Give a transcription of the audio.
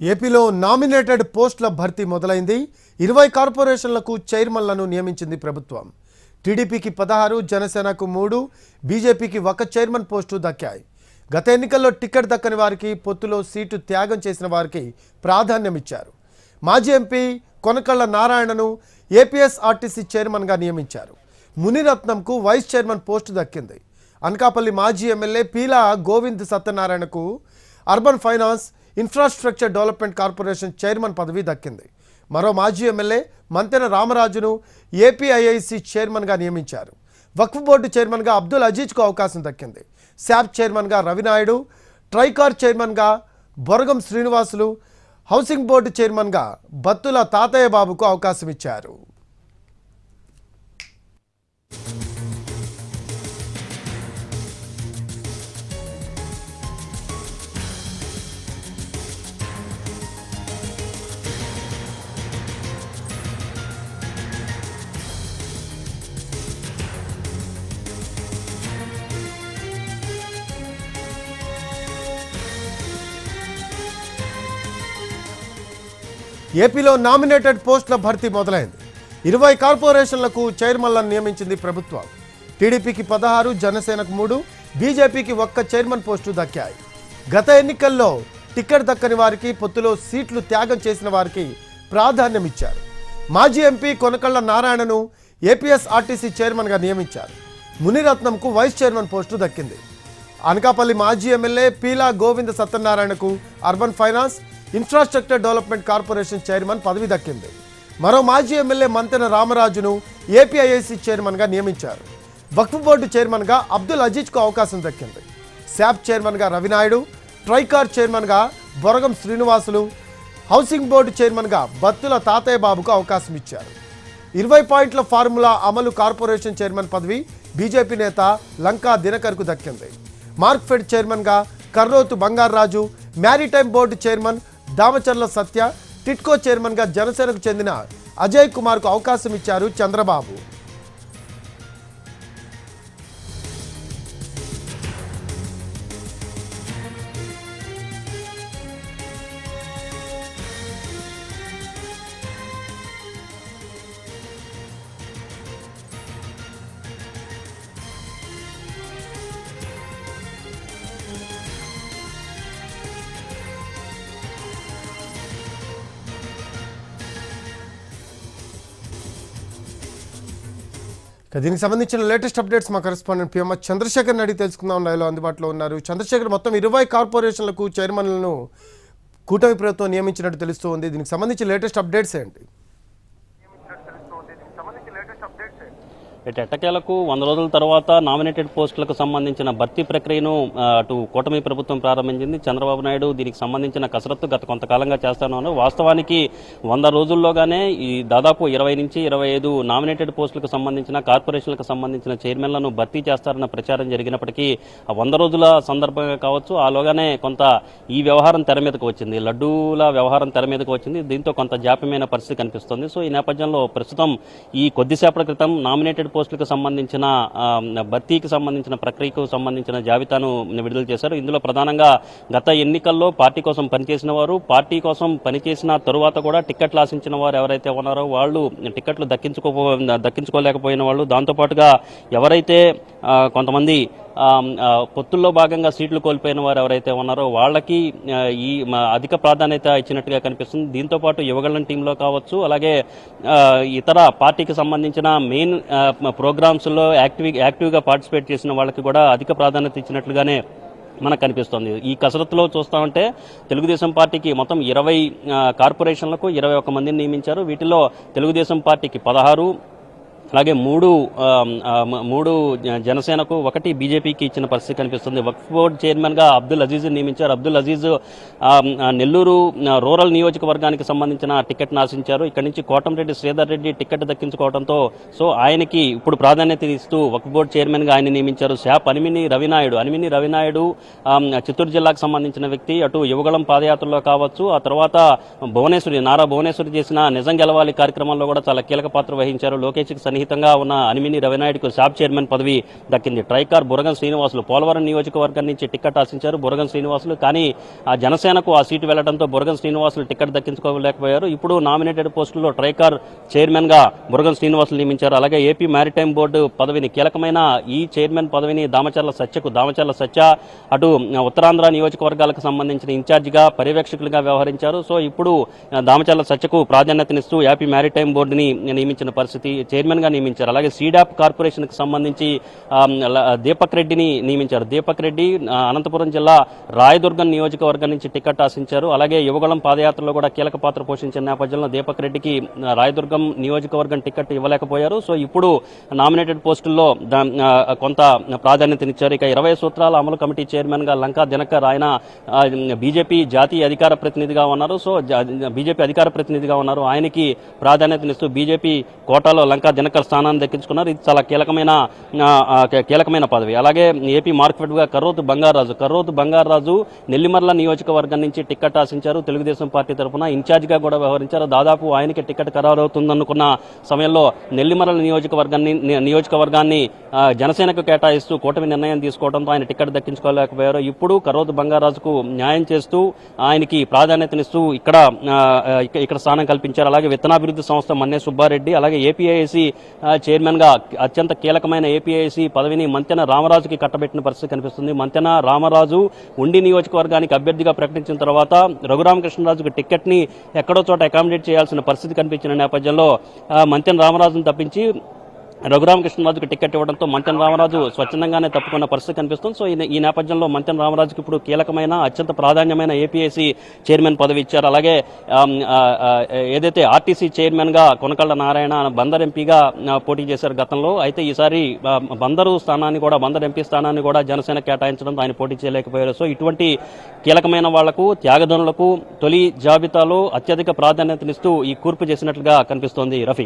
ఏపీలో నామినేటెడ్ పోస్టుల భర్తీ మొదలైంది. 20 కార్పొరేషన్లకు చైర్మన్లను నియమించింది ప్రభుత్వం. టీడీపీకి 16, జనసేనకు 3, బీజేపీకి 1 చైర్మన్ పోస్టు దక్కాయి. గత ఎన్నికల్లో టికెట్ దక్కని వారికి, పొత్తులో సీటు త్యాగం చేసిన వారికి ప్రాధాన్యం ఇచ్చారు. మాజీ ఎంపీ కొనకళ్ళ నారాయణను ఏపీఎస్ఆర్టీసీ చైర్మన్గా నియమించారు. మునిరత్నంకు వైస్ చైర్మన్ పోస్టు దక్కింది. అనకాపల్లి మాజీ ఎమ్మెల్యే పీలా గోవింద్ సత్యనారాయణకు urban finance infrastructure development corporation chairman పదవి దక్కింది. మరో మాజీ ఎమ్మెల్యే మంతెన రామరాజును ఏపీఐఐసి చైర్మన్గా నియమించారు. వక్ఫ్ బోర్డు చైర్మన్గా అబ్దుల్ అజీజ్కు అవకాశం దక్కింది. శాప్ చైర్మన్గా రవినాయుడు, ట్రైకార్ చైర్మన్గా బొరగం శ్రీనివాసులు, హౌసింగ్ బోర్డు చైర్మన్గా బత్తుల తాతయ్య బాబుకు అవకాశం ఇచ్చారు. ఏపీలో నామినేటెడ్ పోస్టుల భర్తీ మొదలైంది. 20 కార్పొరేషన్లకు చైర్మన్లను నియమించింది ప్రభుత్వం. టీడీపీకి 16, జనసేనకు 3, బీజేపీకి 1 చైర్మన్ పోస్టు దక్కాయి. గత ఎన్నికల్లో టికెట్ దక్కని వారికి, పొత్తులో సీట్లు త్యాగం చేసిన వారికి ప్రాధాన్యం ఇచ్చారు. మాజీ ఎంపీ కొనకళ్ళ నారాయణను ఏపీఎస్ఆర్టీసీ చైర్మన్గా నియమించారు. మునిరత్నంకు వైస్ చైర్మన్ పోస్టు దక్కింది. అనకాపల్లి మాజీ ఎమ్మెల్యే పీలా గోవింద సత్యనారాయణకు urban finance infrastructure development corporation chairman పదవి దక్కింది. మరో మాజీ ఎమ్మెల్యే మంతెన రామరాజును ఏపీఐఐసి చైర్మన్గా నియమించారు. వక్ఫ్ బోర్డు చైర్మన్గా అబ్దుల్ అజీజ్కు అవకాశం దక్కింది. శాప్ చైర్మన్గా రవినాయుడు, ట్రైకార్ చైర్మన్గా బొరగం శ్రీనివాసులు, హౌసింగ్ బోర్డు చైర్మన్గా బత్తుల తాతయ్య బాబుకు అవకాశం ఇచ్చారు. 20 పాయింట్ల ఫార్ములా అమలు కార్పొరేషన్ చైర్మన్ పదవి బీజేపీ నేత లంకా దినకర్కు దక్కింది. మార్క్ఫెడ్ చైర్మన్గా Karrothu Bangaraju, maritime board chairman Damacharla Satya, TIDCO చైర్మన్గా జనసేనకు చెందిన అజయ్ కుమార్కు అవకాశం ఇచ్చారు చంద్రబాబు. దీనికి సంబంధించిన లేటెస్ట్ అప్డేట్స్ మా కరెస్పాండెంట్ పిఎంఆర్ చంద్రశేఖర్ అడిగి తెలుసుకుందాం. లైవ్లో అందుబాటులో ఉన్నారు. చంద్రశేఖర్, మొత్తం 20 కార్పొరేషన్లకు చైర్మన్లను కూటమి ప్రభుత్వం నియమించినట్టు తెలుస్తూ ఉంది. దీనికి సంబంధించి లేటెస్ట్ అప్డేట్స్ ఏంటి? ఎట్టకేలకు 100 రోజుల తర్వాత నామినేటెడ్ పోస్టులకు సంబంధించిన భర్తీ ప్రక్రియను అటు కూటమి ప్రభుత్వం ప్రారంభించింది. చంద్రబాబు నాయుడు దీనికి సంబంధించిన కసరత్తు గత కొంతకాలంగా చేస్తాను. వాస్తవానికి 100 రోజుల్లోగానే ఈ దాదాపు 20 నుంచి 25 నామినేటెడ్ పోస్టులకు సంబంధించిన కార్పొరేషన్లకు సంబంధించిన చైర్మన్లను భర్తీ చేస్తారన్న ప్రచారం జరిగినప్పటికీ 100 రోజుల సందర్భంగా కావచ్చు, ఆలోగానే కొంత ఈ వ్యవహారం తెర మీదకు వచ్చింది. లడ్డూల వ్యవహారం తెర మీదకు వచ్చింది. దీంతో కొంత జాప్యమైన పరిస్థితి కనిపిస్తుంది. సో ఈ నేపథ్యంలో ప్రస్తుతం ఈ కొద్దిసేపటి క్రితం నామినేటెడ్ పోస్టులకు సంబంధించిన భర్తీకి సంబంధించిన ప్రక్రియకు సంబంధించిన జాబితాను విడుదల చేశారు. ఇందులో ప్రధానంగా గత ఎన్నికల్లో పార్టీ కోసం పనిచేసిన వారు, పార్టీ కోసం పనిచేసిన తరువాత కూడా టికెట్లు ఆశించిన వారు ఎవరైతే ఉన్నారో వాళ్ళు టికెట్లు దక్కించుకోలేకపోయిన వాళ్ళు, దాంతోపాటుగా ఎవరైతే కొంతమంది పొత్తుల్లో భాగంగా సీట్లు కోల్పోయిన వారు ఎవరైతే ఉన్నారో వాళ్ళకి ఈ అధిక ప్రాధాన్యత ఇచ్చినట్టుగా కనిపిస్తుంది. దీంతో పాటు యువగళం టీంలో కావచ్చు, అలాగే ఇతర పార్టీకి సంబంధించిన మెయిన్ ప్రోగ్రామ్స్లో యాక్టివ్గా పార్టిసిపేట్ చేసిన వాళ్ళకి కూడా అధిక ప్రాధాన్యత ఇచ్చినట్లుగానే మనకు కనిపిస్తుంది. ఈ కసరత్తులో చూస్తా ఉంటే తెలుగుదేశం పార్టీకి మొత్తం 20 కార్పొరేషన్లకు 21 మందిని నియమించారు. వీటిలో తెలుగుదేశం పార్టీకి 16, అలాగే 3 జనసేనకు, 1 బీజేపీకి ఇచ్చిన పరిస్థితి కనిపిస్తుంది. వక్ఫ్ బోర్డు చైర్మన్గా అబ్దుల్ అజీజ్ నియమించారు. అబ్దుల్ అజీజ్ నెల్లూరు రూరల్ నియోజకవర్గానికి సంబంధించిన టికెట్ను ఆశించారు. ఇక్కడి నుంచి కోటంరెడ్డి శ్రీధర్ రెడ్డి టికెట్ దక్కించుకోవడంతో సో ఆయనకి ఇప్పుడు ప్రాధాన్యత ఇస్తూ వక్ఫ్ బోర్డు చైర్మన్గా ఆయన నియమించారు. శాప్ అనిమిని రవినాయుడు చిత్తూరు జిల్లాకు సంబంధించిన వ్యక్తి. అటు యువగళం పాదయాత్రలో కావచ్చు, ఆ తర్వాత నారా భువనేశ్వరి చేసిన నిజం గెలవాలి కార్యక్రమంలో కూడా చాలా కీలక పాత్ర వహించారు. లోకేష్కి సన్నిహితంగా ఉన్న అనిమిని రవినాయుడుకు శాప్ చైర్మన్ పదవి దక్కింది. ట్రైకార్ బురగం శ్రీనివాసులు పోలవరం నియోజకవర్గం నుంచి టికెట్ ఆశించారు బురగం శ్రీనివాసులు, కానీ ఆ జనసేనకు ఆ సీటు వెళ్లడంతో బురగం శ్రీనివాసులు టికెట్ దక్కించుకోలేకపోయారు. ఇప్పుడు నామినేటెడ్ పోస్టుల్లో ట్రైకార్ చైర్మన్ గా బురగం శ్రీనివాసులు నియమించారు. అలాగే ఏపీ మ్యారిటైమ్ బోర్డు పదవిని కీలకమైన ఈ చైర్మన్ పదవిని దామచర్ల సత్య అటు ఉత్తరాంధ్ర నియోజకవర్గాలకు సంబంధించిన ఇన్ఛార్జిగా పర్యవేక్షకులుగా వ్యవహరించారు. సో ఇప్పుడు దామచర్ల సత్యకు ప్రాధాన్యతనిస్తూ ఏపీ మ్యారిటైమ్ బోర్డుని నియమించిన పరిస్థితి, చైర్మన్ గా నియమించారు. అలాగే సీడాప్ కార్పొరేషన్ కి సంబంధించి దీపక్ రెడ్డిని నియమించారు. దీపక్ రెడ్డి అనంతపురం జిల్లా రాయదుర్గం నియోజకవర్గం నుంచి టికెట్ ఆశించారు. అలాగే యువగళం పాదయాత్రలో కూడా కీలక పాత్ర పోషించిన నేపథ్యంలో దీపక్ రెడ్డికి రాయదుర్గం నియోజకవర్గం టికెట్ ఇవ్వలేకపోయారు. సో ఇప్పుడు నామినేటెడ్ పోస్టుల్లో కొంత ప్రాధాన్యతనిచ్చారు. ఇక 20 సూత్రాల అమలు కమిటీ చైర్మన్ గా లంకా దినకర్, ఆయన బీజేపీ జాతీయ అధికార ప్రతినిధిగా ఉన్నారు. సో బీజేపీ అధికార ప్రతినిధిగా ఉన్నారు. ఆయనకి ప్రాధాన్యతనిస్తూ బీజేపీ కోటాలో లంకా దినకర్ స్థానాన్ని దక్కించుకున్నారు. ఇది చాలా కీలకమైన పదవి. అలాగే ఏపీ మార్కెట్ గా కర్రోతు బంగారాజు నెల్లిమర్ల నియోజకవర్గం నుంచి టికెట్ ఆశించారు. తెలుగుదేశం పార్టీ తరఫున ఇన్ఛార్జ్ గా కూడా వ్యవహరించారు. దాదాపు ఆయనకి టికెట్ ఖరారవుతుందనుకున్న సమయంలో నెల్లిమర్ల నియోజకవర్గాన్ని జనసేనకు కేటాయిస్తూ కూటమి నిర్ణయం తీసుకోవడంతో ఆయన టికెట్ దక్కించుకోలేకపోయారు. ఇప్పుడు కర్రోతు బంగారాజుకు న్యాయం చేస్తూ ఆయనకి ప్రాధాన్యతనిస్తూ ఇక్కడ స్థానం కల్పించారు. అలాగే విత్తనాభివృద్ధి సంస్థ మన్నే సుబ్బారెడ్డి, అలాగే ఏపీఐసి చైర్మన్ గా అత్యంత కీలకమైన ఏపీఐసి పదవిని మంతెన రామరాజుకి కట్టబెట్టిన పరిస్థితి కనిపిస్తుంది. మంతెన రామరాజు ఉండి నియోజకవర్గానికి అభ్యర్థిగా ప్రకటించిన తర్వాత రఘురామకృష్ణరాజుకు టికెట్ ని ఎక్కడో చోట అకామిడేట్ చేయాల్సిన పరిస్థితి కనిపించిన నేపథ్యంలో మంతెన రామరాజును తప్పించి రఘురామకృష్ణరాజుకు టికెట్ ఇవ్వడంతో మంతెన రామరాజు స్వచ్ఛందంగానే తప్పుకున్న పరిస్థితి కనిపిస్తుంది. సో ఈ నేపథ్యంలో మంతెన రామరాజుకి ఇప్పుడు కీలకమైన అత్యంత ప్రాధాన్యమైన ఏపీఐసి చైర్మన్ పదవి ఇచ్చారు. అలాగే ఏదైతే ఆర్టీసీ చైర్మన్ గా కొనకళ్ళ నారాయణ బందర్ ఎంపీగా పోటీ చేశారు గతంలో, అయితే ఈసారి బందర్ ఎంపీ స్థానాన్ని కూడా జనసేన కేటాయించడంతో ఆయన పోటీ చేయలేకపోయారు. సో ఇటువంటి కీలకమైన వాళ్లకు త్యాగధనులకు తొలి జాబితాలో అత్యధిక ప్రాధాన్యతనిస్తూ ఈ కూర్పు చేసినట్లుగా కనిపిస్తోంది. రఫీ.